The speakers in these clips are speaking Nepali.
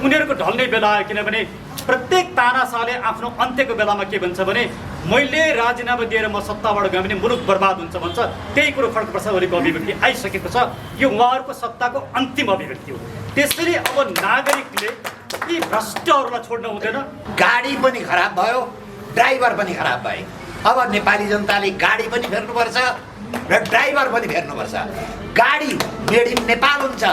उनीहरूको ढल्ने बेला आयो। किनभने प्रत्येक तानाशाहले आफ्नो अन्त्यको बेलामा के भन्छ भने मैले राजीनामा दिएर म सत्ताबाट गएँ भने मुलुक बर्बाद हुन्छ भन्छ। त्यही कुरो खड्गप्रसाद ओलीको अभिव्यक्ति आइसकेको छ। यो उहाँहरूको सत्ताको अन्तिम अभिव्यक्ति हो। त्यसैले अब नागरिकले यी भ्रष्टहरूलाई छोड्न हुँदैन। गाडी पनि खराब भयो, ड्राइभर पनि खराब भए। अब नेपाली जनताले गाडी पनि फेर्नुपर्छ र ड्राइभर पनि फेर्नुपर्छ। गाडी मेड इन नेपाल हुन्छ,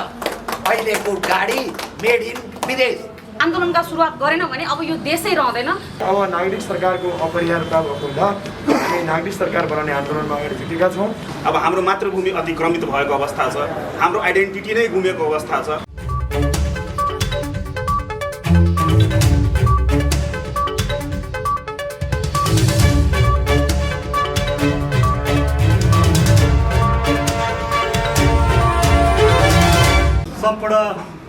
अहिलेको गाडी मेड इन विदेश। आन्दोलनका सुरुवात गरेनौँ भने अब यो देशै रहँदैन। अब नागरिक सरकारको अपरिहार्यता भएको हुँदा हामी नागरिक सरकार बनाउने आन्दोलनमा अगाडि जुटेका छौँ। अब हाम्रो मातृभूमि अतिक्रमित भएको अवस्था छ, हाम्रो आइडेन्टिटी नै गुमेको अवस्था छ। सम्पूर्ण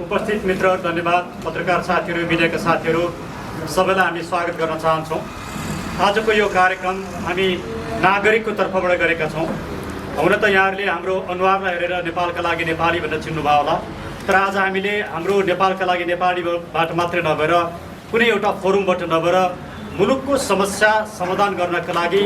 उपस्थित मित्रहरू धन्यवाद। पत्रकार साथीहरू, मिडियाका साथीहरू सबैलाई हामी स्वागत गर्न चाहन्छौँ। आजको यो कार्यक्रम हामी नागरिकको तर्फबाट गरेका छौँ। हुन त यहाँहरूले हाम्रो अनुहारलाई हेरेर नेपालका लागि नेपाली भनेर चिन्नुभयो होला, तर आज हामीले हाम्रो नेपालका लागि नेपालीबाट मात्रै नभएर कुनै एउटा फोरमबाट नभएर मुलुकको समस्या समाधान गर्नका लागि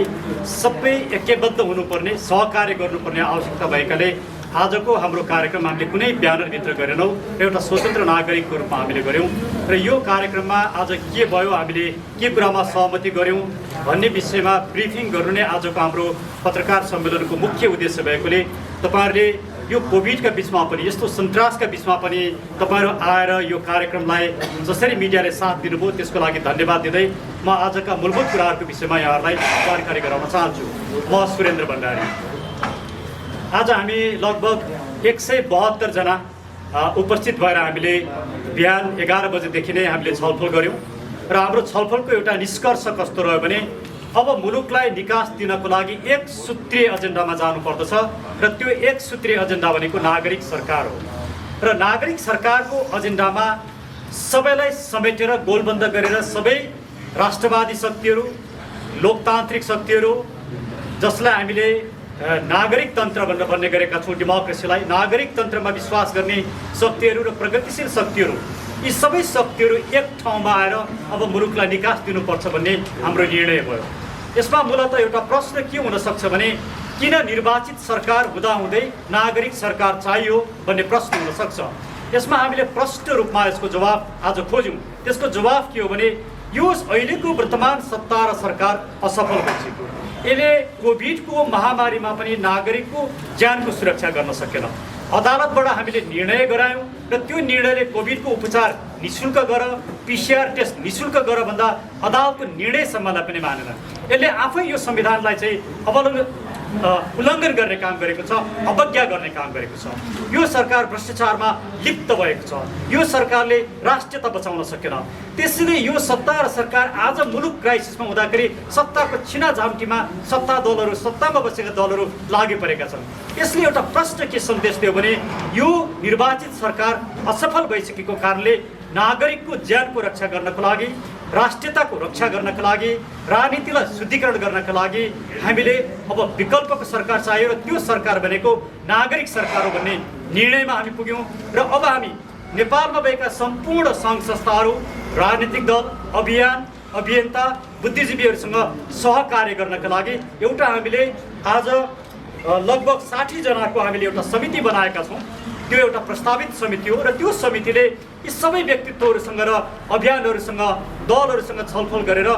सबै ऐक्यबद्ध हुनुपर्ने, सहकार्य गर्नुपर्ने आवश्यकता भएकाले आजको हाम्रो कार्यक्रम हामीले कुनै ब्यानरभित्र गरेनौँ, एउटा स्वतन्त्र नागरिकको रूपमा हामीले गऱ्यौँ। र यो कार्यक्रममा आज के भयो, हामीले के कुरामा सहमति गऱ्यौँ भन्ने विषयमा ब्रिफिङ गर्नु नै आजको हाम्रो पत्रकार सम्मेलनको मुख्य उद्देश्य भएकोले तपाईँहरूले यो कोभिडका बिचमा पनि, यस्तो सन्तासका बिचमा पनि तपाईँहरू आएर यो कार्यक्रमलाई जसरी मिडियाले साथ दिनुभयो त्यसको लागि धन्यवाद दिँदै म आजका मूलभूत कुराहरूको विषयमा यहाँहरूलाई जानकारी गराउन चाहन्छु। म सुरेन्द्र भण्डारी। आज हामी लगभग 172 जना उपस्थित भएर हामीले बिहान 11 बजेदेखि नै हामीले छलफल गऱ्यौँ र हाम्रो छलफलको एउटा निष्कर्ष कस्तो रह्यो भने अब मुलुकलाई निकास दिनको लागि एक सूत्रीय एजेन्डामा जानुपर्दछ र त्यो एक सूत्रीय एजेन्डा भनेको नागरिक सरकार हो। र नागरिक सरकारको एजेन्डामा सबैलाई समेटेर गोलबन्द गरेर सबै राष्ट्रवादी शक्तिहरू, लोकतान्त्रिक शक्तिहरू, जसलाई हामीले नागरिक तन्त्र भनेर भन्ने गरेका छौँ, डेमोक्रेसीलाई नागरिक तन्त्रमा विश्वास गर्ने शक्तिहरू र प्रगतिशील शक्तिहरू, यी सबै शक्तिहरू एक ठाउँमा आएर अब मुलुकलाई निकास दिनुपर्छ भन्ने हाम्रो निर्णय भयो। यसमा मूलतः एउटा प्रश्न के हुन सक्छ भने किन निर्वाचित सरकार हुँदाहुँदै नागरिक सरकार चाहियो भन्ने प्रश्न हुन सक्छ। यसमा हामीले प्रष्ट रूपमा यसको जवाब आज खोज्यौँ। त्यसको जवाब के हो भने यो अहिलेको वर्तमान सत्ता र सरकार असफल भइसक्यो। यसले कोभिडको महामारीमा पनि नागरिकको ज्यानको सुरक्षा गर्न सकेन। अदालतबाट हामीले निर्णय गरायौँ र त्यो निर्णयले कोभिडको उपचार निःशुल्क गर, PCR टेस्ट निःशुल्क गर भन्दा अदालतको निर्णयसम्मलाई पनि मानेन। यसले आफै यो संविधानलाई चाहिँ उल्लङ्घन गर्ने काम गरेको छ, अवज्ञा गर्ने काम गरेको छ। यो सरकार भ्रष्टाचारमा लिप्त भएको छ। यो सरकारले राष्ट्रियता बचाउन सकेन। त्यसैले यो सत्ता र सरकार आज मुलुक क्राइसिसमा हुँदाखेरि सत्ताको छिनाझाम्टीमा सत्ता दलहरू, सत्तामा बसेका दलहरू लागि परेका छन्। यसले एउटा प्रश्न के सन्देश दियो भने यो निर्वाचित सरकार असफल भइसकेको कारणले नागरिकको ज्यानको रक्षा गर्नको लागि, राष्ट्रियताको रक्षा गर्नको लागि, राजनीतिलाई शुद्धिकरण गर्नका लागि हामीले अब विकल्पको सरकार चाहियो र त्यो सरकार भनेको नागरिक सरकार हो भन्ने निर्णयमा हामी पुग्यौँ। र अब हामी नेपालमा भएका सम्पूर्ण सङ्घ संस्थाहरू, राजनीतिक दल, अभियन्ता, बुद्धिजीवीहरूसँग सहकार्य गर्नका लागि एउटा हामीले आज लगभग 60 जनाको हामीले एउटा समिति बनाएका छौँ। त्यो एउटा प्रस्तावित समिति हो र त्यो समितिले यी सबै व्यक्तित्वहरूसँग र अभियानहरूसँग, दलहरूसँग छलफल गरेर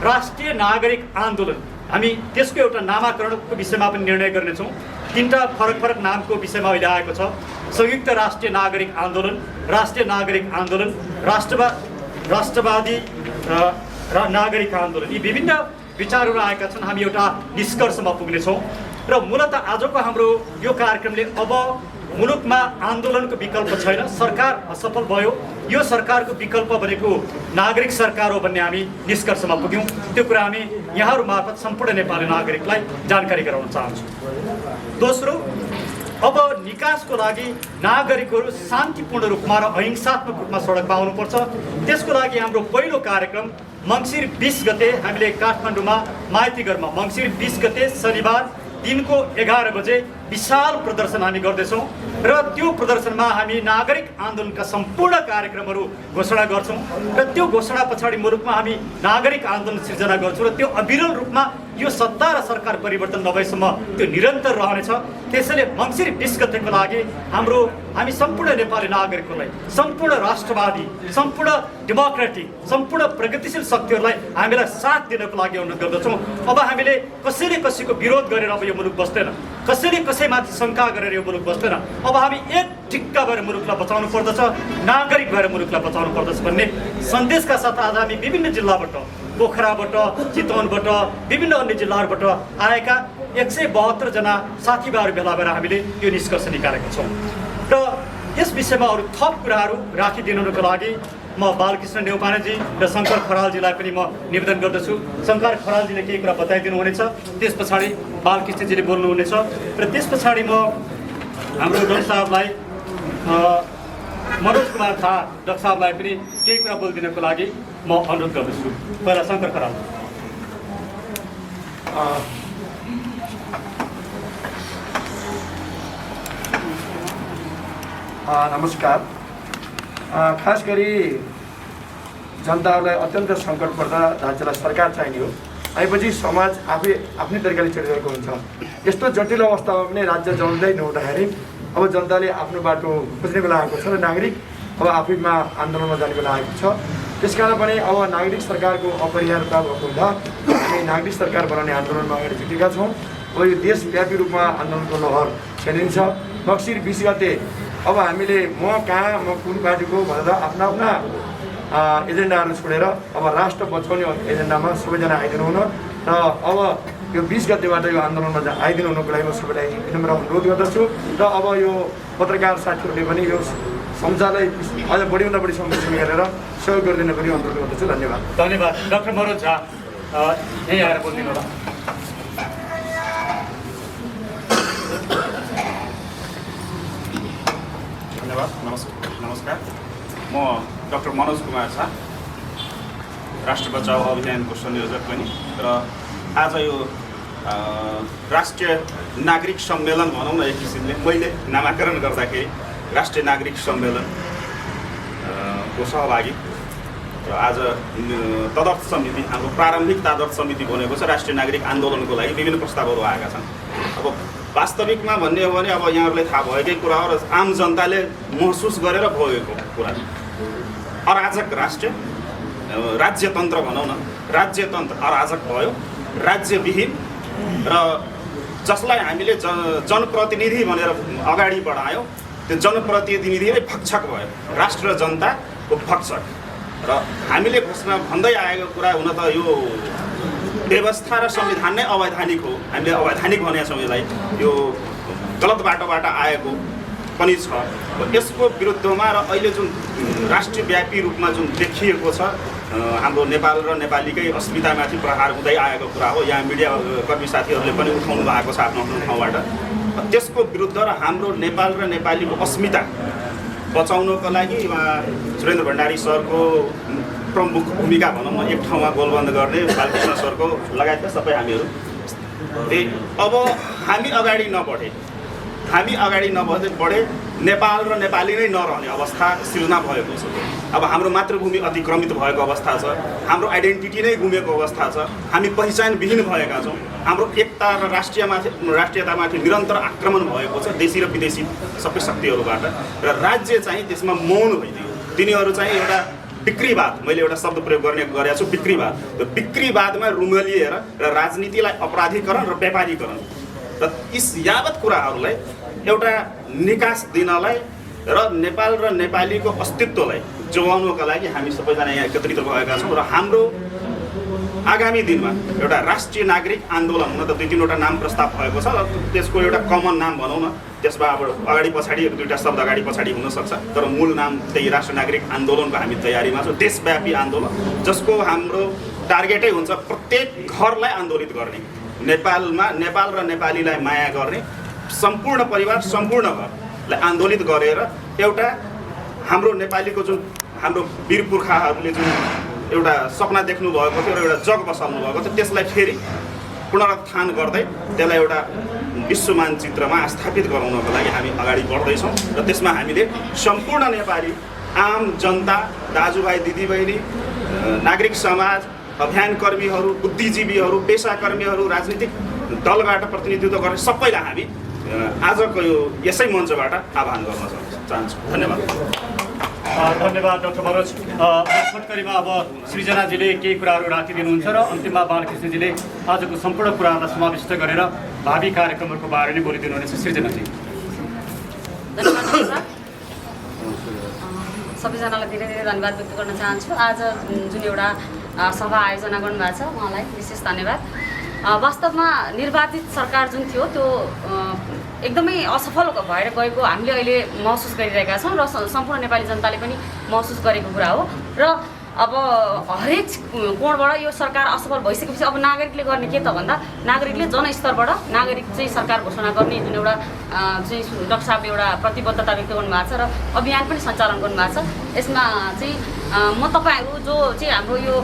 राष्ट्रिय नागरिक आन्दोलन, हामी त्यसको एउटा नामाकरणको विषयमा पनि निर्णय गर्नेछौँ। 3टा फरक नामको विषयमा अहिले आएको छ। संयुक्त राष्ट्रिय नागरिक आन्दोलन, राष्ट्रिय नागरिक आन्दोलन, राष्ट्रवादी नागरिक आन्दोलन, यी विभिन्न विचारहरू आएका छन्। हामी एउटा निष्कर्षमा पुग्नेछौँ र मूलतः आजको हाम्रो यो कार्यक्रमले अब मुलुकमा आन्दोलनको विकल्प छैन, सरकार असफल भयो, यो सरकारको विकल्प भनेको नागरिक सरकार हो भन्ने हामी निष्कर्षमा पुग्यौँ। त्यो कुरा हामी यहाँहरू मार्फत सम्पूर्ण नेपाली नागरिकलाई जानकारी गराउन चाहन्छौँ। दोस्रो, अब निकासको लागि नागरिकहरू शान्तिपूर्ण रूपमा र अहिंसात्मक रूपमा सडकमा आउनुपर्छ। त्यसको लागि हाम्रो पहिलो कार्यक्रम मङ्सिर 20 गते हामीले काठमाडौँमा माइतीघरमा मङ्सिर 20 गते शनिबार दिनको 11 बजे विशाल प्रदर्शन हामी गर्दैछौँ। र त्यो प्रदर्शनमा हामी नागरिक आन्दोलनका सम्पूर्ण कार्यक्रमहरू घोषणा गर्छौँ र त्यो घोषणा पछाडि मुलुकमा हामी नागरिक आन्दोलन सिर्जना गर्छौँ र त्यो अविरल रूपमा यो सत्ता र सरकार परिवर्तन नभएसम्म त्यो निरन्तर रहनेछ। त्यसैले मङ्सिर 20 गतेको लागि हामी सम्पूर्ण नेपाली नागरिकहरूलाई, सम्पूर्ण राष्ट्रवादी, सम्पूर्ण डेमोक्रेटिक, सम्पूर्ण प्रगतिशील शक्तिहरूलाई हामीलाई साथ दिनको लागि अनुरोध गर्दछौँ। अब हामीले कसैले कसैको विरोध गरेर अब यो मुलुक बस्दैन, कसैले कसैमाथि शङ्का गरेर यो मुलुक बस्दैन। अब हामी एक टिक्का भएर मुलुकलाई बचाउनु पर्दछ, नागरिक भएर मुलुकलाई बचाउनु पर्दछ भन्ने सन्देशका साथ आज हामी विभिन्न जिल्लाबाट, पोखराबाट, चितवनबाट, विभिन्न अन्य जिल्लाहरूबाट आएका 172 जना साथीभाइहरू भेला भएर हामीले यो निष्कर्ष निकालेका छौँ। र यस विषयमा अरू थप कुराहरू राखिदिनुको लागि म बालकृष्ण नेउपानेजी र शङ्कर खरालजीलाई पनि म निवेदन गर्दछु। शङ्कर खरालजीले केही कुरा बताइदिनु हुनेछ, त्यस पछाडि बालकृष्णजीले बोल्नुहुनेछ र त्यस पछाडि म हाम्रो डाक्टर साहबलाई मनोज कुमार थापा डाक्टर साहबलाई पनि केही कुरा बोलिदिनको लागि म अनुरोध गर्दछु। पहिला शङ्कर खराल। नमस्कार। खास गरी जनताहरूलाई अत्यन्त सङ्कट पर्दा राज्यलाई सरकार चाहिने हो, आएपछि समाज आफ्नै तरिकाले चलिरहेको हुन्छ। यस्तो जटिल अवस्थामा पनि राज्य जल्दै नहुँदाखेरि अब जनताले आफ्नो बाटो खोज्ने बेला आएको छ र नागरिक अब आफैमा आन्दोलनमा जाने बेला आएको छ। त्यसकारण पनि अब नागरिक सरकारको अपरिहार्यता भएको हुँदा हामी नागरिक सरकार बनाउने आन्दोलनमा अगाडि जुटेका छौँ। अब यो देशव्यापी रूपमा आन्दोलनको लहर छेलिन्छ। मङ्सिर 20 गते अब हामीले म कुन पार्टीको भनेर आफ्ना एजेन्डाहरू छोडेर अब राष्ट्र बचाउने एजेन्डामा सबैजना आइदिनु हुन र अब यो 20 गतेबाट यो आन्दोलनमा आइदिनु हुनुको लागि म सबैलाई विनम्र अनुरोध गर्दछु। र अब यो पत्रकार साथीहरूले पनि यो संसारलाई अझ बढीभन्दा बढी संरक्षण गरेर सहयोग गरिदिन पनि अनुरोध गर्दछु। धन्यवाद। धन्यवाद। डाक्टर मनोज झा यहीँ आएर बोलिदिनु होला। धन्यवाद। नमस्कार। म डाक्टर मनोज कुमार झा, राष्ट्र बचाओ अभियानको संयोजक पनि र आज यो राष्ट्रिय नागरिक सम्मेलन भनौँ न एक किसिमले, मैले नामाकरण गर्दाखेरि राष्ट्रिय नागरिक सम्मेलन को सहभागी र आज तदर्थ समिति, हाम्रो प्रारम्भिक तदर्थ समिति बनेको छ। राष्ट्रिय नागरिक आन्दोलनको लागि विभिन्न प्रस्तावहरू आएका छन्। अब वास्तविकमा भन्ने हो भने अब यहाँहरूलाई थाहा भएकै कुरा हो र आम जनताले महसुस गरेर भएको कुरा, अराजक राज्यतन्त्र भनौँ न, राज्यतन्त्र अराजक भयो, राज्यविहीन र जसलाई हामीले जनप्रतिनिधि भनेर अगाडि बढायौँ त्यो जनप्रतिनिधि नै भक्षक भयो, राष्ट्र जनताको भक्षक। र हामीले घोषणा भन्दै आएको कुरा हुन त यो व्यवस्था र संविधान नै अवैधानिक हो। हामीले अवैधानिक भनेका छौँ यसलाई, यो गलत बाटोबाट आएको पनि छ। यसको विरुद्धमा र अहिले जुन राष्ट्रव्यापी रूपमा जुन देखिएको छ हाम्रो नेपाल र नेपालीकै अस्मितामाथि प्रहार हुँदै आएको कुरा हो। यहाँ मिडिया कर्मी साथीहरूले पनि उठाउनु भएको छ आफ्नो आफ्नो ठाउँबाट। त्यसको विरुद्ध र हाम्रो नेपाल र नेपालीको अस्मिता बचाउनको लागि उहाँ सुरेन्द्र भण्डारी सरको प्रमुख भूमिका भनौँ न, एक ठाउँमा गोलबन्द गर्ने बालकृष्ण सरको लगायतका सबै हामीहरू। अब हामी अगाडि नबढे नेपाल र नेपाली नै नरहने अवस्था सिर्जना भएको छ। अब हाम्रो मातृभूमि अतिक्रमित भएको अवस्था छ, हाम्रो आइडेन्टिटी नै गुमेको अवस्था छ, हामी पहिचानविहीन भएका छौँ, हाम्रो एकता र राष्ट्रियतामाथि निरन्तर आक्रमण भएको छ देशी र विदेशी सबै शक्तिहरूबाट। र राज्य चाहिँ त्यसमा मौन भइदियो। तिनीहरू चाहिँ एउटा बिक्रीवाद, मैले एउटा शब्द प्रयोग गरेको छु, बिक्रीवाद। त्यो बिक्रीवादमा रुमलिएर र राजनीतिलाई अपराधीकरण र व्यापारीकरण र यस यावत कुराहरूलाई एउटा निकास दिनलाई र नेपाल र नेपालीको अस्तित्वलाई जोगाउनुको लागि हामी सबैजना यहाँ एकत्रित भएका छौँ। र हाम्रो आगामी दिनमा एउटा राष्ट्रिय नागरिक आन्दोलन हुन त 2-3वटा नाम प्रस्ताव भएको छ र त्यसको एउटा कमन नाम भनौँ न, त्यसमा अब अगाडि पछाडि 1-2टा शब्द अगाडि पछाडि हुनसक्छ, तर मूल नाम त्यही राष्ट्रिय नागरिक आन्दोलनको हामी तयारीमा छौँ। देशव्यापी आन्दोलन जसको हाम्रो टार्गेटै हुन्छ प्रत्येक घरलाई आन्दोलित गर्ने, नेपाल र नेपालीलाई माया गर्ने, सम्पूर्ण परिवार सम्पूर्ण घरलाई आन्दोलित गरेर एउटा हाम्रो नेपालीको जुन हाम्रो वीर पुर्खाहरूले जुन एउटा सपना देख्नु भएको थियो र एउटा जग बसाल्नु भएको थियो त्यसलाई फेरि पुनरुत्थान गर्दै त्यसलाई एउटा विश्व मानचित्रमा स्थापित गराउनको लागि हामी अगाडि बढ्दैछौँ र त्यसमा हामीले सम्पूर्ण नेपाली आम जनता, दाजुभाइ दिदीबहिनी, नागरिक समाज, अभियानकर्मीहरू, बुद्धिजीवीहरू, पेसाकर्मीहरू, राजनीतिक दलबाट प्रतिनिधित्व गर्ने सबैलाई हामी आजको यसै मञ्चबाट आह्वान गर्न चाहन्छु। धन्यवाद। धन्यवाद डाक्टर मनोज। छोटकरीमा अब सृजनाजीले केही कुराहरू राखिदिनुहुन्छ र अन्तिममा बालकृष्णजीले आजको सम्पूर्ण कुराहरूलाई समाविष्ट गरेर भावी कार्यक्रमहरूको बारेमा बोलिदिनुहुनेछ। सृजनाजी। धन्यवाद। सबैजनालाई धेरै धेरै धन्यवाद व्यक्त गर्न चाहन्छु। आज जुन एउटा सभा आयोजना गर्नुभएको छ उहाँलाई विशेष धन्यवाद। वास्तवमा निर्वाचित सरकार जुन थियो त्यो एकदमै असफल भएर गएको हामीले अहिले महसुस गरिरहेका छौँ र सम्पूर्ण नेपाली जनताले पनि महसुस गरेको कुरा हो। र अब हरेक कोणबाट यो सरकार असफल भइसकेपछि अब नागरिकले गर्ने के त भन्दा नागरिकले जनस्तरबाट नागरिक चाहिँ सरकार घोषणा गर्ने जुन एउटा चाहिँ डाक्टर साहबले एउटा प्रतिबद्धता व्यक्त गर्नुभएको छ र अभियान पनि सञ्चालन गर्नुभएको छ। यसमा चाहिँ म तपाईँहरू जो चाहिँ हाम्रो यो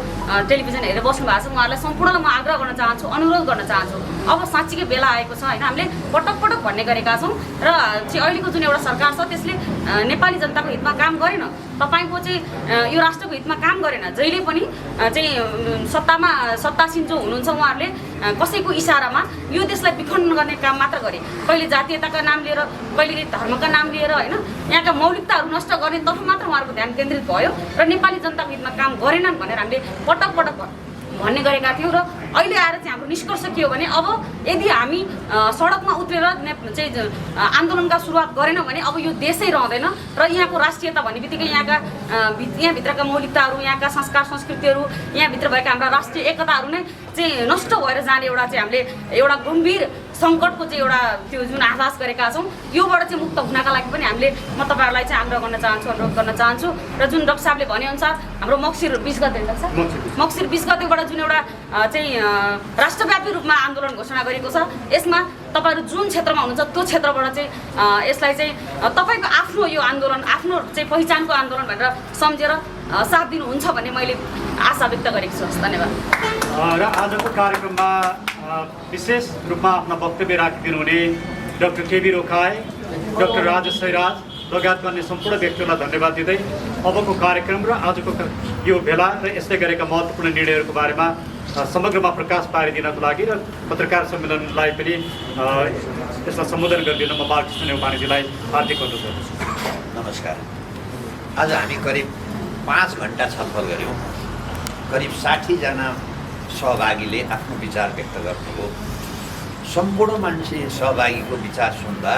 टेलिभिजन हेरेर बस्नु भएको छ उहाँहरूलाई सम्पूर्णलाई म आग्रह गर्न चाहन्छु, अनुरोध गर्न चाहन्छु। अब साँच्चीकै बेला आएको छ होइन, हामीले पटक पटक भन्ने गरेका छौँ र चाहिँ अहिलेको जुन एउटा सरकार छ त्यसले नेपाली जनताको हितमा काम गरेन, तपाईँको चाहिँ यो राष्ट्रको हितमा काम गरेन। जहिले पनि चाहिँ सत्तासीन जो हुनुहुन्छ उहाँहरूले कसैको इसारामा यो देशलाई विखण्डन गर्ने काम मात्र गरे। कहिले जातीयताका नाम लिएर, कहिले धर्मका नाम लिएर होइन, यहाँका मौलिकताहरू नष्ट गर्ने तर्फ मात्र उहाँहरूको ध्यान केन्द्रित भयो र नेपाली जनताको हितमा काम गरेनन् भनेर हामीले पटक पटक भन्ने गरेका थियौँ। र अहिले आएर चाहिँ हाम्रो निष्कर्ष के हो भने अब यदि हामी सडकमा उत्रेर चाहिँ आन्दोलनका सुरुवात गरेनौँ भने अब यो देशै रहँदैन र यहाँको राष्ट्रियता भन्ने बित्तिकै यहाँभित्रका मौलिकताहरू, यहाँका संस्कार संस्कृतिहरू, यहाँभित्र भएका हाम्रा राष्ट्रिय एकताहरू नै चाहिँ नष्ट भएर जाने एउटा चाहिँ हामीले एउटा गम्भीर सङ्कटको चाहिँ एउटा त्यो जुन आभास गरेका छौँ योबाट चाहिँ मुक्त हुनका लागि पनि हामीले म तपाईँहरूलाई चाहिँ आग्रह गर्न चाहन्छु, अनुरोध गर्न चाहन्छु। र जुन डाक्टर साहबले भनेअनुसार हाम्रो मक्सिर 20 गते मक्सिर 20 गतेबाट जुन एउटा चाहिँ राष्ट्रव्यापी रूपमा आन्दोलन घोषणा गरेको छ यसमा तपाईँहरू जुन क्षेत्रमा हुनुहुन्छ त्यो क्षेत्रबाट चाहिँ यसलाई चाहिँ तपाईँको आफ्नो यो आन्दोलन, आफ्नो चाहिँ पहिचानको आन्दोलन भनेर सम्झेर साथ दिनुहुन्छ भन्ने मैले आशा व्यक्त गरेको छु। धन्यवाद। र आजको कार्यक्रममा विशेष रूपमा आफ्ना वक्तव्य राखिदिनुहुने doctor KB Rokai, doctor Rajesh Sairaj लगायतका अन्य सम्पूर्ण व्यक्तिहरूलाई धन्यवाद दिँदै अबको कार्यक्रम र आजको यो भेला र यसले गरेका महत्त्वपूर्ण निर्णयहरूको बारेमा समग्रमा प्रकाश पारिदिनको लागि र पत्रकार सम्मेलनलाई पनि यसलाई सम्बोधन गरिदिन म बालकृष्ण नेउपानेजीलाई हार्दिक अनुरोध गर्दछु। नमस्कार। आज हामी करिब 5 घन्टा छलफल गऱ्यौँ। करिब 60 जना सहभागीले आफ्नो विचार व्यक्त गर्नुभयो। सम्पूर्ण मान्छे सहभागीको विचार सुन्दा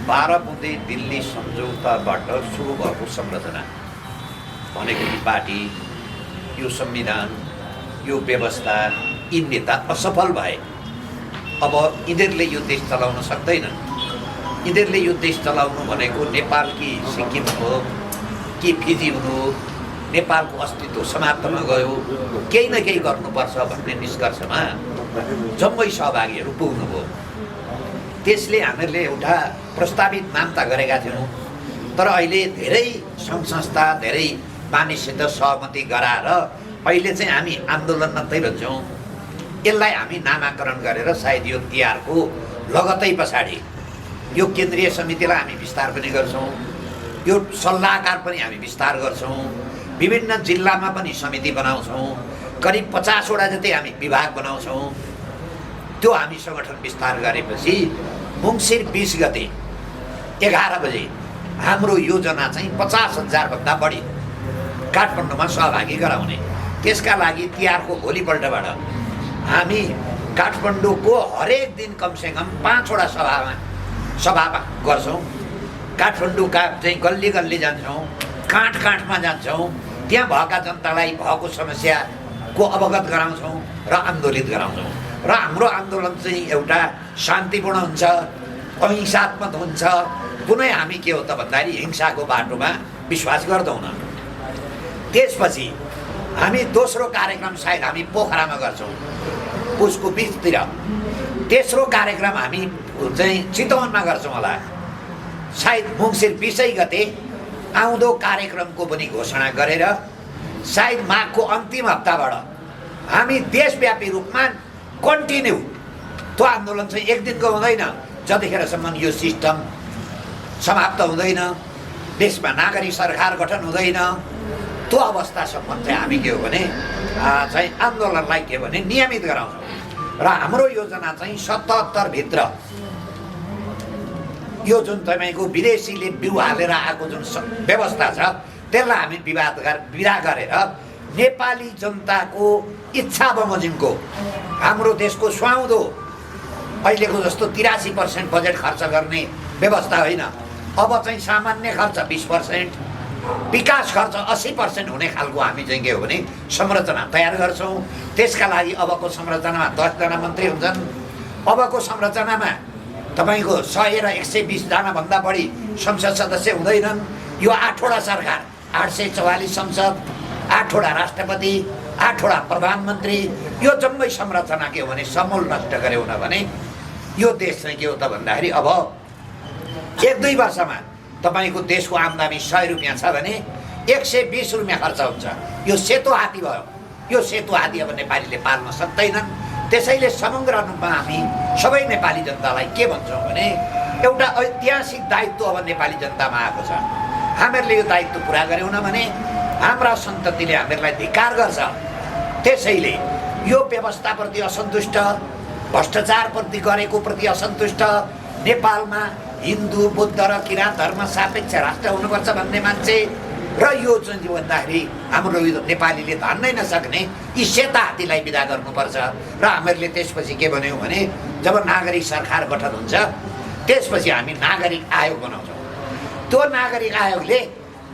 12 बुँदे दिल्ली सम्झौताबाट सुरु भएको संरचना भनेको यो पार्टी, यो संविधान, यो व्यवस्था, यी नेता असफल भए। अब यिनीहरूले यो देश चलाउन सक्दैनन्। यिनीहरूले यो देश चलाउनु भनेको नेपाल कि सिक्किम हो कि फिजी हुनु, नेपालको अस्तित्व समाप्तमा गयो, केही न केही गर्नुपर्छ भन्ने निष्कर्षमा जम्मै सहभागीहरू पुग्नुभयो। त्यसले हामीहरूले एउटा प्रस्तावित नाम्ता गरेका थियौँ, तर अहिले धेरै सङ्घ संस्था, धेरै मानिससित सहमति गराएर अहिले चाहिँ हामी आन्दोलन मात्रै भन्छौँ। यसलाई हामी नामाकरण गरेर सायद यो तिहारको लगत्तै पछाडि यो केन्द्रीय समितिलाई हामी विस्तार पनि गर्छौँ, यो सल्लाहकार पनि हामी विस्तार गर्छौँ, विभिन्न जिल्लामा पनि समिति बनाउँछौँ, करिब 50वटा जति हामी विभाग बनाउँछौँ। त्यो हामी सङ्गठन विस्तार गरेपछि मङ्सिर 20 गते 11 बजे हाम्रो योजना चाहिँ 50,000 भन्दा बढी काठमाडौँमा सहभागी गराउने। त्यसका लागि तिहारको भोलिपल्टबाट हामी काठमाडौँको हरेक दिन कमसेकम 5वटा सभामा गर्छौँ। काठमाडौँका चाहिँ गल्ली गल्ली जान्छौँ, काठमा जान्छौँ, त्यहाँ भएका जनतालाई भएको समस्याको अवगत गराउँछौँ र आन्दोलित गराउँछौँ। र हाम्रो आन्दोलन चाहिँ एउटा शान्तिपूर्ण हुन्छ, अहिंसात्मक हुन्छ। कुनै हामी के हो त भन्दाखेरि हिंसाको बाटोमा विश्वास गर्दैनौँ। त्यसपछि हामी दोस्रो कार्यक्रम सायद हामी पोखरामा गर्छौँ पुसको बिचतिर। तेस्रो कार्यक्रम हामी चाहिँ चितवनमा गर्छौँ होला। सायद मङ्सिर 20 गते आउँदो कार्यक्रमको पनि घोषणा गरेर सायद माघको अन्तिम हप्ताबाट हामी देशव्यापी रूपमा कन्टिन्यू त्यो आन्दोलन चाहिँ एक दिनको हुँदैन। जतिखेरसम्म यो सिस्टम समाप्त हुँदैन, देशमा नागरिक सरकार गठन हुँदैन, त्यो अवस्थासम्म चाहिँ हामी के हो भने चाहिँ आन्दोलनलाई के भने नियमित गराउँछौँ। र हाम्रो योजना चाहिँ 77 भित्र यो जुन तपाईँको विदेशीले बिउ हालेर आएको जुन व्यवस्था छ त्यसलाई हामी विदा गरेर नेपाली जनताको इच्छा बमोजिमको हाम्रो देशको सुहाउँदो अहिलेको जस्तो 83% बजेट खर्च गर्ने व्यवस्था होइन। अब चाहिँ सामान्य खर्च 20%, विकास खर्च 80% हुने खालको हामी चाहिँ के हो भने संरचना तयार गर्छौँ। त्यसका लागि अबको संरचनामा 10 जना मन्त्री हुन्छन्। अबको संरचनामा तपाईँको 100 र 120 जनाभन्दा बढी संसद सदस्य हुँदैनन्। यो 8वटा सरकार, 844 संसद, 8वटा राष्ट्रपति, 8वटा प्रधानमन्त्री, यो जम्मै संरचना के हो भने समूल नष्ट गर्यो भने यो देश चाहिँ के हो त भन्दाखेरि अब 1-2 वर्षमा तपाईँको देशको आम्दानी 100 रुपियाँ छ भने 120 रुपियाँ खर्च हुन्छ। यो सेतो हात्ती भयो। यो सेतो हात्ती अब नेपालीले पाल्न सक्दैनन्। त्यसैले समग्र रूपमा हामी सबै नेपाली जनतालाई के भन्छौँ भने एउटा ऐतिहासिक दायित्व अब नेपाली जनतामा आएको छ। हामीहरूले यो दायित्व पुरा गरेनौँ भने हाम्रा सन्ततिले हामीहरूलाई धिक्कार गर्छ। त्यसैले यो व्यवस्थाप्रति असन्तुष्ट, भ्रष्टाचारप्रति गरेको प्रति असन्तुष्ट, नेपालमा हिन्दू, बुद्ध र किराँत धर्म सापेक्ष राष्ट्र हुनुपर्छ भन्ने मान्छे र यो चाहिँ भन्दाखेरि हाम्रो यो नेपालीले धान्नै नसक्ने यी सेता हात्तीलाई विदा गर्नुपर्छ। र हामीहरूले त्यसपछि के भन्यौँ भने जब नागरिक सरकार गठन हुन्छ त्यसपछि हामी नागरिक आयोग बनाउँछौँ। त्यो नागरिक आयोगले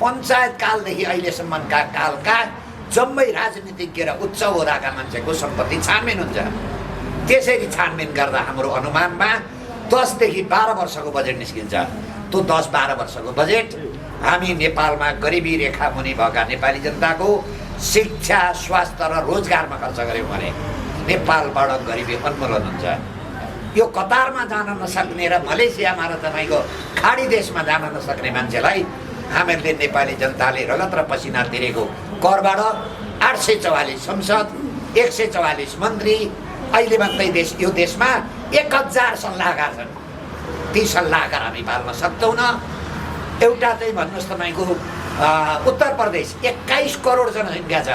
पञ्चायत कालदेखि अहिलेसम्मका कालका जम्मै राजनीतिज्ञ र उच्च ओहदाका मान्छेको सम्पत्ति छानबिन हुन्छ। त्यसरी छानबिन गर्दा हाम्रो अनुमानमा 10 देखि 12 वर्षको बजेट निस्किन्छ। त्यो 10-12 वर्षको बजेट हामी नेपालमा गरिबी रेखा मुनि भएका नेपाली जनताको शिक्षा, स्वास्थ्य र रोजगारमा खर्च गऱ्यौँ भने नेपालबाट गरिबी उन्मूलन हुन्छ। यो कतारमा जान नसक्ने र मलेसियामा र तपाईँको खाडी देशमा जान नसक्ने मान्छेलाई हामीहरूले नेपाली जनताले रगत र पसिना तिरेको करबाट 844 संसद, 144 मन्त्री, अहिले मात्रै यो देशमा 1000 सल्लाहकार छन्। ती सल्लाहकार हामी पाल्न सक्दैनौँ। एउटा चाहिँ भन्नुहोस् तपाईँको उत्तर प्रदेश 21 करोड जनसङ्ख्या छ।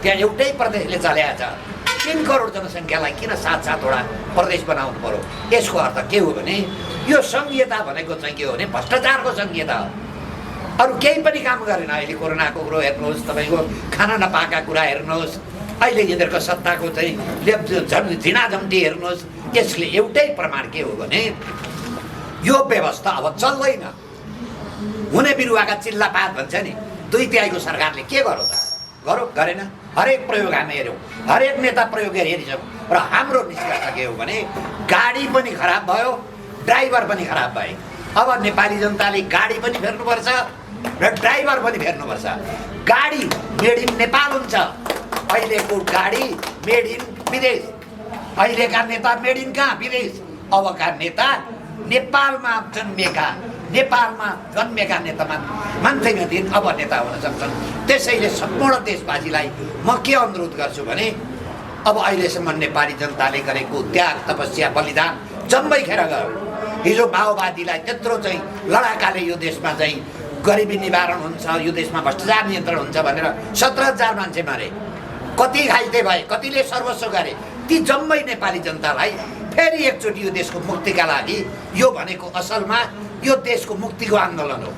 त्यहाँ एउटै प्रदेशले चलाएको छ। 3 करोड जनसङ्ख्यालाई किन 7-7वटा प्रदेश बनाउनु पर्यो? यसको अर्थ के हो भने यो सङ्घीयता भनेको चाहिँ के हो भने भ्रष्टाचारको सङ्घीयता हो। अरू केही पनि काम गरेन। अहिले कोरोनाको कुरो हेर्नुहोस्, तपाईँको खाना नपाएका कुरा हेर्नुहोस्, अहिले यिनीहरूको सत्ताको चाहिँ झिनाझम्टी हेर्नुहोस्। यसले एउटै प्रमाण के हो भने यो व्यवस्था अब चल्दैन। हुने बिरुवाका चिल्लापात भन्छ नि, 2/3 सरकारले के गर्यो त? गर्यो? गरेन। हरेक प्रयोग हामी हेऱ्यौँ, हरेक नेता प्रयोग हेरिसक्यौँ। र हाम्रो निष्कर्ष के हो भने गाडी पनि खराब भयो, ड्राइभर पनि खराब भए। अब नेपाली जनताले गाडी पनि फेर्नुपर्छ र ड्राइभर पनि फेर्नुपर्छ। गाडी मेड इन नेपाल हुन्छ, अहिलेको गाडी मेड इन विदेश। अहिलेका नेता मेड इन कहाँ? विदेश। अबका नेता नेपालमा जन्मेका नेतामा मान्छेमा दिन अब नेता हुन सक्छन्। त्यसैले सम्पूर्ण देशवासीलाई म के अनुरोध गर्छु भने अब अहिलेसम्म नेपाली जनताले गरेको त्याग, तपस्या, बलिदान जम्मै खेर गयो। हिजो माओवादीलाई त्यत्रो चाहिँ लडाकाले यो देशमा चाहिँ गरिबी निवारण हुन्छ, यो देशमा भ्रष्टाचार नियन्त्रण हुन्छ भनेर 17,000 मान्छे मारे, कति घाइते भए, कतिले सर्वस्व गरे। ती जम्मै नेपाली जनतालाई फेरि एकचोटि यो देशको मुक्तिका लागि यो भनेको असलमा यो देशको मुक्तिको आन्दोलन हो।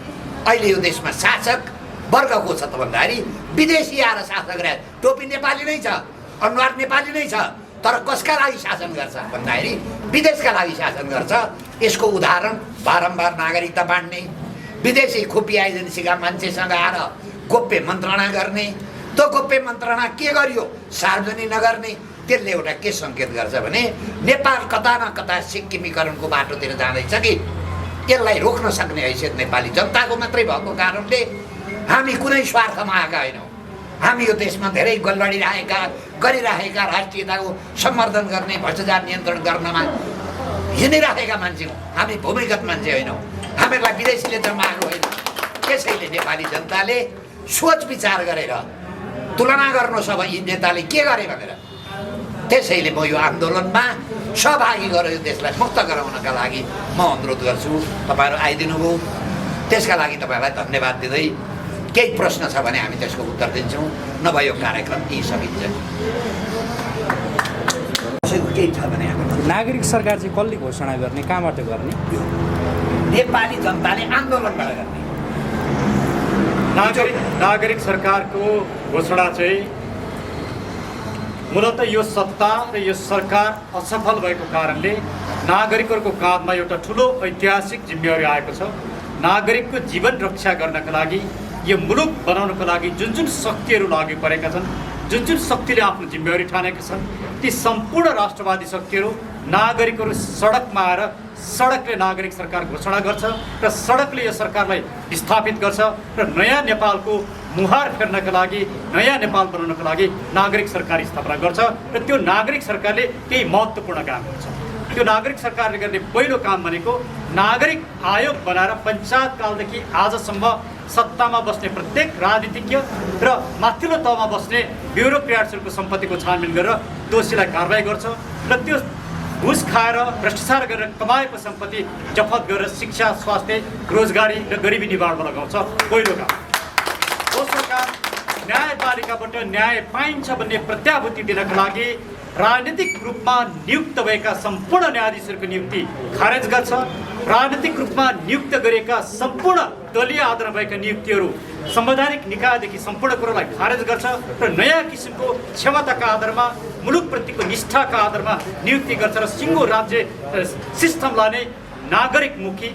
अहिले यो देशमा शासक वर्ग को छ त भन्दाखेरि विदेशी आएर शासन गरे। टोपी नेपाली नै छ, अनुहार नेपाली नै छ, तर कसका लागि शासन गर्छ भन्दाखेरि विदेशका लागि शासन गर्छ। यसको उदाहरण बारम्बार नागरिकता बाँड्ने, विदेशी खुफिया एजेन्सीका मान्छेसँग आएर गोप्य मन्त्रणा गर्ने, त्यो गोप्य मन्त्रणा के गरियो सार्वजनिक नगर्ने। त्यसले एउटा के सङ्केत गर्छ भने नेपाल कता न कता सिक्किमीकरणको बाटोतिर जाँदैछ कि यसलाई रोक्न सक्ने हैसियत नेपाली जनताको मात्रै भएको कारणले हामी कुनै स्वार्थमा आएका होइनौँ। हामी यो देशमा धेरै गरिरहेका राष्ट्रियताको सम्वर्धन गर्ने, भ्रष्टाचार नियन्त्रण गर्नमा हिँडिरहेका मान्छे हौँ। हामी भूमिगत मान्छे होइनौँ। हामीहरूलाई विदेशीले जमाएको होइन। त्यसैले नेपाली जनताले सोच विचार गरेर तुलना गर्नुहोस् अब यी नेताले के गरे भनेर। त्यसैले म यो आन्दोलनमा सहभागी गरेर यो देशलाई मुक्त गराउनका लागि म अनुरोध गर्छु। तपाईँहरू आइदिनुभयो, त्यसका लागि तपाईँहरूलाई धन्यवाद दिँदै केही प्रश्न छ भने हामी त्यसको उत्तर दिन्छौँ, नभए यो कार्यक्रम यही सकिन्छ। केही छ भने हामी नागरिक सरकार चाहिँ कसले घोषणा गर्ने, कहाँबाट गर्ने? नेपाली जनताले आन्दोलनबाट गर्ने। नागरिक सरकारको घोषणा चाहिँ मूलत यो सत्ता र यो सरकार असफल भएको कारणले नागरिकहरूको काँधमा एउटा ठुलो ऐतिहासिक जिम्मेवारी आएको छ। नागरिकको जीवन रक्षा गर्नका लागि, यो मुलुक बनाउनको लागि जुन जुन शक्तिहरू लागि परेका छन्, जुन जुन शक्तिले आफ्नो जिम्मेवारी ठानेका छन्, ती सम्पूर्ण राष्ट्रवादी शक्तिहरू नागरिकहरू सडकमा आएर सडकले नागरिक सरकार घोषणा गर्छ र सडकले यो सरकारलाई विस्थापित गर्छ र नयाँ नेपालको मुहार फेर्नका लागि, नयाँ नेपाल बनाउनको लागि नागरिक सरकार स्थापना गर्छ र त्यो नागरिक सरकारले केही महत्त्वपूर्ण काम गर्छ। त्यो नागरिक सरकारले गर्ने पहिलो काम भनेको नागरिक आयोग बनाएर पञ्चायत कालदेखि आजसम्म सत्तामा बस्ने प्रत्येक राजनीतिज्ञ र माथिल्लो तहमा बस्ने ब्युरोक्र्याट्सहरूको सम्पत्तिको छानबिन गरेर दोषीलाई कारवाही गर्छ र त्यो घुस खाएर भ्रष्टाचार गरेर कमाएको सम्पत्ति जफत गरेर शिक्षा, स्वास्थ्य, रोजगारी र गरिबी निवारणमा लगाउँछ। पहिलो काम। दोस्रो काम, न्यायपालिकाबाट न्याय पाइन्छ भन्ने प्रत्याभूति दिनका लागि राजनीतिक रूपमा नियुक्त भएका सम्पूर्ण न्यायाधीशहरूको नियुक्ति खारेज गर्छ। राजनीतिक रूपमा नियुक्त गरेका सम्पूर्ण दलीय आधारमा भएका नियुक्तिहरू संवैधानिक निकायदेखि सम्पूर्ण कुरोलाई खारेज गर्छ र नयाँ किसिमको क्षमताका आधारमा, मुलुकप्रतिको निष्ठाका आधारमा नियुक्ति गर्छ र सिङ्गो राज्य सिस्टमलाई नै नागरिकमुखी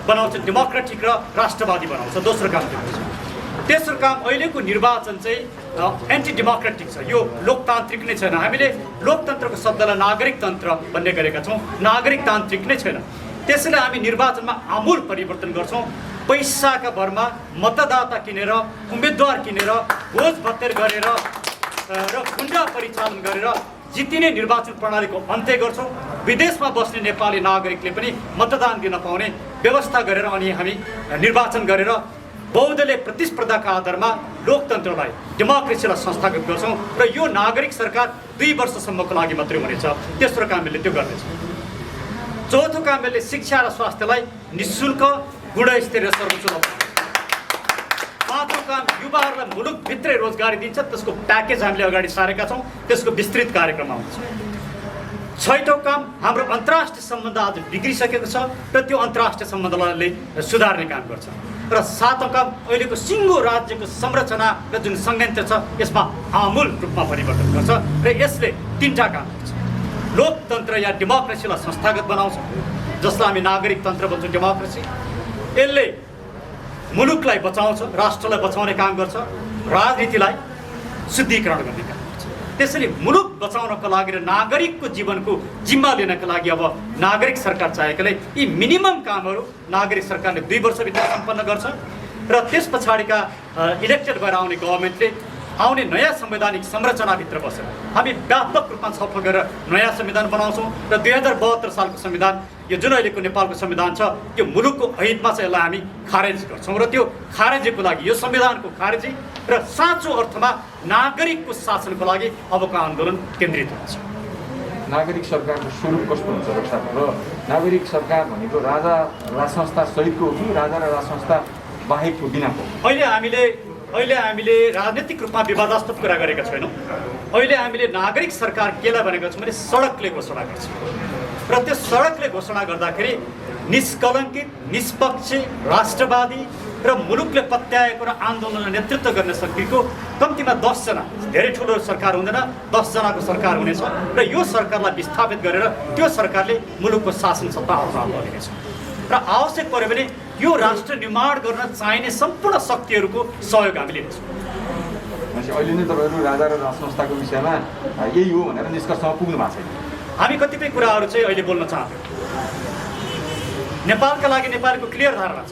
बनाउँछ, डेमोक्रेटिक र राष्ट्रवादी बनाउँछ। दोस्रो काम त्यो हुन्छ। तेस्रो काम, अहिलेको निर्वाचन चाहिँ एन्टी डेमोक्रेटिक छ, यो लोकतान्त्रिक नै छैन। हामीले लोकतन्त्रको शब्दलाई नागरिकतन्त्र भन्ने गरेका छौँ, नागरिकतान्त्रिक नै छैन। त्यसैले हामी निर्वाचनमा आमूल परिवर्तन गर्छौँ। पैसाका भरमा मतदाता किनेर, उम्मेदवार किनेर, भोज भत्तेर गरेर र गुन्डा परिचालन गरेर जितिने निर्वाचन प्रणालीको अन्त्य गर्छौँ। विदेशमा बस्ने नेपाली नागरिकले पनि मतदान दिन पाउने व्यवस्था गरेर अनि हामी निर्वाचन गरेर बहुदलीय प्रतिस्पर्धाका आधारमा लोकतन्त्रलाई, डेमोक्रेसीलाई संस्थागत गर्छौँ र यो नागरिक सरकार 2 वर्षसम्मको लागि मात्रै हुनेछ। तेस्रो काम हामीले त्यो गर्नेछ। चौथो काम, हामीले शिक्षा र स्वास्थ्यलाई निःशुल्क, गुणस्तरीय, सर्वोच्च बनाउँछ। पाँचौँ काम, युवाहरूलाई मुलुकभित्रै रोजगारी दिन्छ, त्यसको प्याकेज हामीले अगाडि सारेका छौँ, त्यसको विस्तृत कार्यक्रम आउँछ। छैटौँ काम, हाम्रो अन्तर्राष्ट्रिय सम्बन्ध आज बिग्रिसकेको छ र त्यो अन्तर्राष्ट्रिय सम्बन्धलाई सुधार्ने काम गर्छ। र सातौँ काम, अहिलेको सिङ्गो राज्यको संरचना र जुन संयन्त्र छ यसमा आमूल रूपमा परिवर्तन गर्छ र यसले 3टा काम गर्छ। लोकतन्त्र या डेमोक्रेसीलाई संस्थागत बनाउँछ, जसलाई हामी नागरिकतन्त्र भन्छौँ, डेमोक्रेसी। यसले मुलुकलाई बचाउँछ, राष्ट्रलाई बचाउने काम गर्छ, राजनीतिलाई शुद्धिकरण गर्ने काम गर्छ। त्यसैले मुलुक बचाउनको लागि र नागरिकको जीवनको जिम्मा लिनका लागि अब नागरिक सरकार चाहेकोले यी मिनिमम कामहरू नागरिक सरकारले 2 वर्षभित्र सम्पन्न गर्छ र त्यस पछाडिका इलेक्टेड भएर आउने गभर्मेन्टले आउने नयाँ संवैधानिक संरचनाभित्र बसेर हामी व्यापक रूपमा छलफल गरेर नयाँ संविधान बनाउँछौँ र 2072 सालको संविधान, यो जुन अहिलेको नेपालको संविधान छ, त्यो मुलुकको हितमा चाहिँ यसलाई हामी खारेज गर्छौँ र त्यो खारेजीको लागि, यो संविधानको खारेजी र साँचो अर्थमा नागरिकको शासनको लागि अबको आन्दोलन केन्द्रित हुन्छ। नागरिक सरकारको स्वरूप कस्तो हुन्छ र नागरिक सरकार भनेको राजा राज संस्था सहितको हो कि राजा र राज संस्था बाहेकको बिनाको? अहिले हामीले राजनीतिक रूपमा विवादास्पद कुरा गरेका छैनौँ। अहिले हामीले नागरिक सरकार केलाई भनेको छौँ भने सडकले घोषणा गर्छ र त्यो सडकले घोषणा गर्दाखेरि निष्कलङ्कित, निष्पक्ष, राष्ट्रवादी र मुलुकले पत्याएको र आन्दोलनलाई नेतृत्व गर्ने शक्तिको कम्तीमा 10 जना, धेरै ठुलो सरकार हुँदैन, 10 जनाको सरकार हुनेछ र यो सरकारलाई विस्थापित गरेर त्यो सरकारले मुलुकको शासन सत्ता हस्तान्तरण गर्नेछ र आवश्यक पर्यो भने यो राष्ट्र निर्माण गर्न चाहिने सम्पूर्ण शक्तिहरूको सहयोग हामी लिनेछौँ। अहिले नै तपाईँहरू राजा र राज संस्थाको विषयमा यही हो भनेर निष्कर्षमा पुग्नु भएको छैन। हामी कतिपय कुराहरू चाहिँ अहिले बोल्न चाहन्छौँ। नेपालका लागि नेपालीको क्लियर धारणा छ,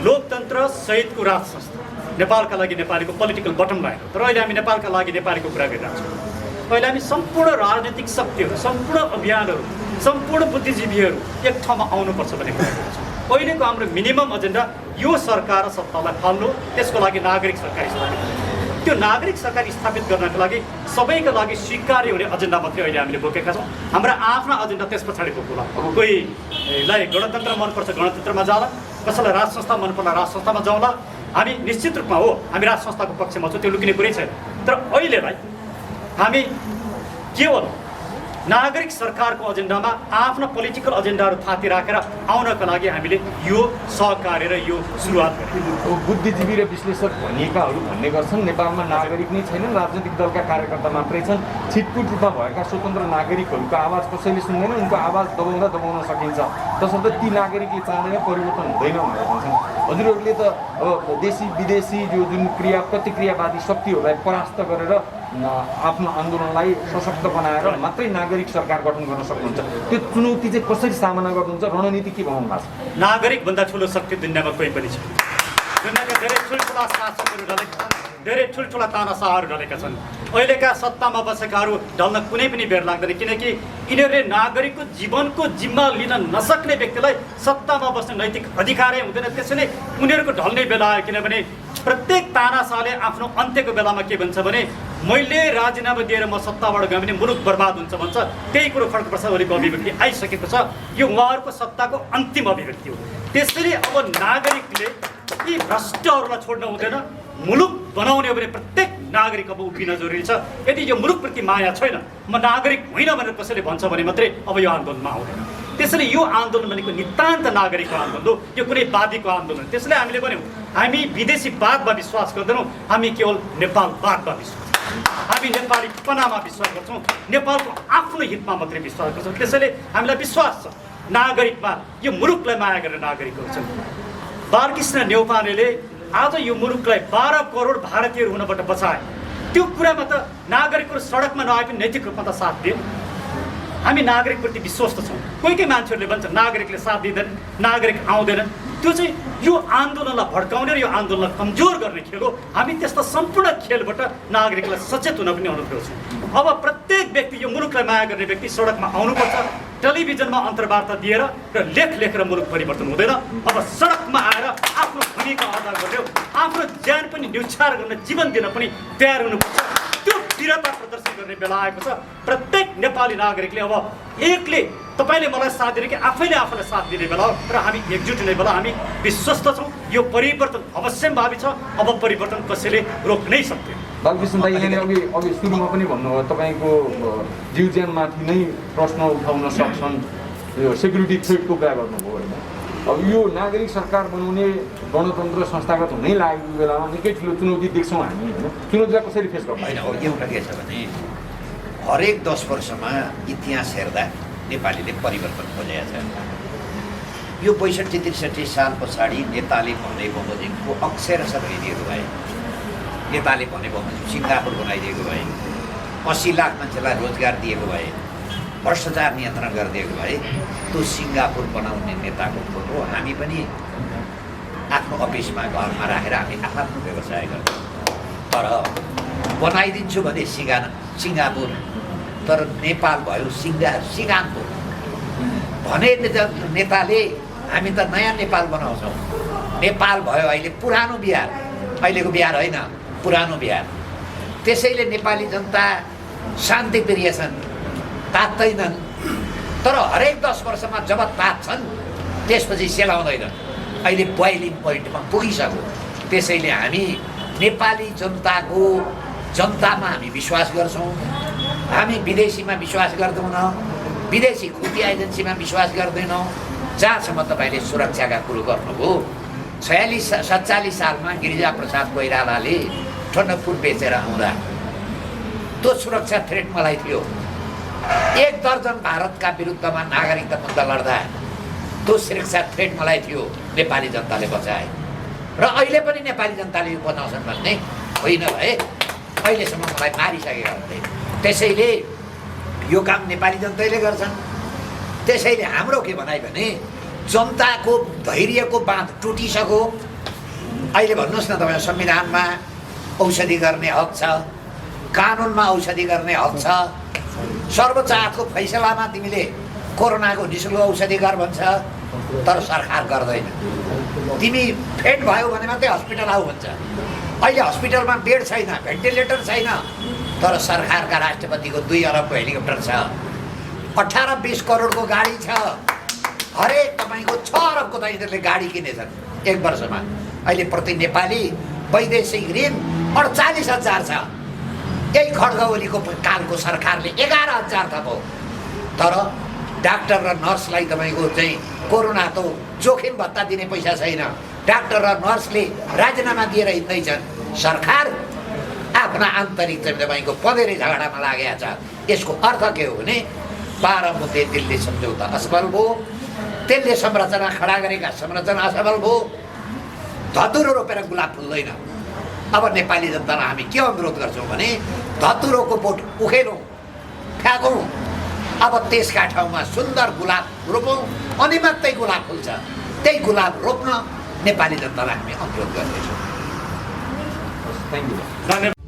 लोकतन्त्र सहितको राज संस्था नेपालका लागि नेपालीको पोलिटिकल बटम लाइन हो। तर अहिले हामी नेपालका लागि नेपालीको कुरा गरिरहेको छौँ। अहिले हामी सम्पूर्ण राजनीतिक शक्तिहरू, सम्पूर्ण अभियानहरू, सम्पूर्ण बुद्धिजीवीहरू एक ठाउँमा आउनुपर्छ भन्ने कुरा गर्छौँ। अहिलेको हाम्रो मिनिमम एजेन्डा यो सरकार र सत्तालाई फाल्नु, त्यसको लागि नागरिक सरकार स्थापित गर्नु। त्यो नागरिक सरकार स्थापित गर्नको लागि सबैको लागि स्वीकार्य हुने एजेन्डा मात्रै अहिले हामीले बोकेका छौँ। हाम्रा आफ्ना एजेन्डा त्यस पछाडि बोक्ला। कोहीलाई गणतन्त्र मनपर्छ गणतन्त्रमा जाँला, कसैलाई राज संस्था मन पर्ला राज संस्थामा जाउँला। हामी निश्चित रूपमा हो हामी राज संस्थाको पक्षमा छौँ, त्यो लुकिने कुरै छैन। तर अहिलेलाई हामी केवल नागरिक सरकारको एजेन्डामा आफ्ना पोलिटिकल एजेन्डाहरू थाती राखेर आउनको लागि हामीले यो सहकार्य र यो सुरुवात गरेको। बुद्धिजीवी र विश्लेषक भनिएकाहरू भन्ने गर्छन् नेपालमा नागरिक नै छैनन्, राजनैतिक दलका कार्यकर्ता मात्रै छन्। छिटपुट रूपमा भएका स्वतन्त्र नागरिकहरूको आवाज कसैले सुन्दैन, उनको आवाज दबाउन सकिन्छ, तसर्थ ती नागरिकले चाहँदैन परिवर्तन हुँदैन भनेर भन्छन्। हजुरहरूले त अब देशी विदेशी जो जुन प्रतिक्रियावादी शक्तिहरूलाई परास्त गरेर आफ्नो आन्दोलनलाई सशक्त बनाएर मात्रै नागरिक सरकार गठन गर्न सक्नुहुन्छ। त्यो चुनौती चाहिँ कसरी सामना गर्नुहुन्छ, रणनीति के बनाउनु भएको छ? नागरिकभन्दा ठुलो शक्ति दुनियाँमा कोही पनि छैन। दुनियाँका धेरै ठुल्ठुला शासकहरू ढलेका छन्, धेरै ठुल्ठुला तानाशाहहरू ढलेका छन्। अहिलेका सत्तामा बसेकाहरू ढल्न कुनै पनि बेर लाग्दैन, किनकि यिनीहरूले नागरिकको जीवनको जिम्मा लिन नसक्ने व्यक्तिलाई सत्तामा बस्ने नैतिक अधिकारै हुँदैन। त्यसैले उनीहरूको ढल्ने बेला आयो, किनभने प्रत्येक तानाशाहले आफ्नो अन्त्यको बेलामा के भन्छ भने मैले राजीनामा दिएर म सत्ताबाट गएँ भने मुलुक बर्बाद हुन्छ भन्छ। त्यही कुरो खड्गप्रसाद ओलीको अभिव्यक्ति आइसकेको छ। यो उहाँहरूको सत्ताको अन्तिम अभिव्यक्ति हो। त्यसैले अब नागरिकले यी भ्रष्टहरूलाई छोड्न हुँदैन, मुलुक बनाउने हो भने प्रत्येक नागरिक अब उभिन जरुरी छ। यदि यो मुलुकप्रति माया छैन, म नागरिक होइन भनेर कसैले भन्छ भने मात्रै अब यो आन्दोलनमा आउँदैन। त्यसैले यो आन्दोलन भनेको नितान्त नागरिकको आन्दोलन हो, यो कुनै वादीको आन्दोलन। त्यसैले हामीले भन्यौँ हामी विदेशीवादमा विश्वास गर्दैनौँ, हामी केवल नेपालवादमा विश्वास, हामी नेपालीपनामा विश्वास गर्छौँ, नेपालको आफ्नो हितमा मात्रै विश्वास गर्छौँ। त्यसैले हामीलाई विश्वास छ नागरिकमा, यो मुलुकलाई माया गरेर नागरिकहरू छन्। बालकृष्ण न्यौपानेले आज यो मुलुकलाई 12 करोड भारतीयहरू हुनबाट बचाए। त्यो कुरामा त नागरिकहरू सडकमा नआए पनि नैतिक रूपमा त साथ दिए। हामी नागरिकप्रति विश्वस्त छौँ। कोही मान्छेहरूले भन्छ नागरिकले साथ दिँदैन, नागरिक आउँदैन। त्यो चाहिँ यो आन्दोलनलाई भड्काउने र यो आन्दोलनलाई कमजोर गर्ने खेल हो। हामी त्यस्ता सम्पूर्ण खेलबाट नागरिकलाई सचेत हुन पनि अनुरोध गर्छौँ। अब प्रत्येक व्यक्ति, यो मुलुकलाई माया गर्ने व्यक्ति सडकमा आउनुपर्छ, टेलिभिजनमा अन्तर्वार्ता दिएर र लेख लेखेर मुलुक परिवर्तन हुँदैन। अब सडकमा आएर आफ्नो भूमिका अदा गर्यो, आफ्नो ज्यान पनि न्यौछावर गर्न, जीवन दिन पनि तयार हुनुपर्छ। त्यो वीरता प्रदर्शन गर्ने बेला आएको छ। प्रत्येक नेपाली नागरिकले अब एकले तपाईँले मलाई साथ दिने कि आफैले आफूलाई साथ दिने बेला हो र हामी एकजुट हुने बेला। हामी विश्वस्त छौँ यो परिवर्तन अवश्यम्भावी छ। अब परिवर्तन कसैले रोक्नै सक्दैन। बालकृष्ण दाइले अघि सुरुमा पनि भन्नुभयो तपाईँको जीव ज्यानमाथि नै प्रश्न उठाउन सक्छन्, यो सेक्युरिटी थ्रेटको कुरा गर्नुभयो होइन। अब यो नागरिक सरकार बनाउने गणतन्त्र संस्थागत हुनै लागेको बेलामा निकै ठुलो चुनौती देख्छौँ हामी होइन। चुनौतीलाई कसरी फेस गर्नु? होइन, एउटा के छ भने हरेक 10 वर्षमा इतिहास हेर्दा नेपालीले परिवर्तन खोजेको छ। यो 65-63 साल पछाडि नेताले भने बमोजिमको अक्षरशः भइदिएको भए, नेताले भने बमोजिम सिङ्गापुर बनाइदिएको भए, 80 लाख मान्छेलाई रोजगार दिएको भए, भ्रष्टाचार नियन्त्रण गरिदिएको भए, त्यो सिङ्गापुर बनाउने नेताको फोटो हामी पनि आफ्नो अफिसमा घरमा राखेर हामी आफ्नो व्यवसाय गर्छौँ। तर बनाइदिन्छु भने सिङ्गापुर, तर नेपाल भयो सिङ्गापुर भने नेताले हामी त नयाँ नेपाल बनाउँछौँ। नेपाल भयो अहिले पुरानो बिहार, अहिलेको बिहार होइन, पुरानो बिहार। त्यसैले नेपाली जनता शान्तिप्रिय छन्, तात्दैनन्। तर हरेक 10 वर्षमा जब तात्छन् त्यसपछि सेलाउँदैन। अहिले बोइलिङ पोइन्टमा पुगिसक्यो। त्यसैले हामी नेपाली जनतामा हामी विश्वास गर्छौँ। हामी विदेशीमा विश्वास गर्दैनौँ, विदेशी खुफिया एजेन्सीमा विश्वास गर्दैनौँ। जहाँसम्म तपाईँले सुरक्षाका कुरो गर्नुभयो, 46-47 सालमा गिरिजाप्रसाद कोइरालाले ठन्डकपुर बेचेर आउँदा त्यो सुरक्षा थ्रेट मलाई थियो। 1 दर्जन भारतका विरुद्धमा नागरिकता मुद्दा लड्दा त्यो सुरक्षा थ्रेट मलाई थियो। नेपाली जनताले बचाए र अहिले पनि नेपाली जनताले यो बचाउँछन् भन्ने होइन भए अहिलेसम्म मलाई मारिसकेका हुन्थे। त्यसैले यो काम नेपाली जनताले गर्छन्। त्यसैले हाम्रो के भनाइ भने जनताको धैर्यको बाँध टुटिसक्यो। अहिले भन्नुहोस् न, तपाईँ संविधानमा औषधि गर्ने हक छ, कानुनमा औषधि गर्ने हक छ, सर्वोच्च अदालतको फैसलामा तिमीले कोरोनाको निःशुल्क औषधि गर भन्छ, तर सरकार गर्दैन। तिमी फेट भयो भने मात्रै हस्पिटल आऊ भन्छ। अहिले हस्पिटलमा बेड छैन, भेन्टिलेटर छैन, तर सरकारका राष्ट्रपतिको 2 अरबको हेलिकप्टर छ, 18-20 करोडको गाडी छ, हरेक तपाईँको 6 अरबको त यिनीहरूले गाडी किनेछन् 1 वर्षमा। अहिले प्रति नेपाली वैदेशिक ऋण 48,000 छ। यही खड्ग ओलीको कालको सरकारले 11,000 थपो। तर डाक्टर र नर्सलाई तपाईँको चाहिँ कोरोना त जोखिम भत्ता दिने पैसा छैन, डाक्टर र नर्सले राजीनामा दिएर हिँड्दैछन्। सरकार आफ्ना आन्तरिक चाहिँ तपाईँको पँधेरे झगडामा लागेको छ। यसको अर्थ के हो भने 12 मुद्दे दिल्ली सम्झौता असफल भयो, त्यसले संरचना खडा गरेका संरचना असफल भयो, धतुरो रोपेर गुलाब फुल्दैन। अब नेपाली जनतालाई हामी के अनुरोध गर्छौँ भने धतुरोको बोट उखेलौँ, फ्याँकौँ, अब त्यसका ठाउँमा सुन्दर गुलाब रोपौँ, अनि मात्रै गुलाब फुल्छ। त्यही गुलाब रोप्न नेपाली जनतालाई हामी अनुरोध गर्दैछौँ। Thank you. धन्यवाद।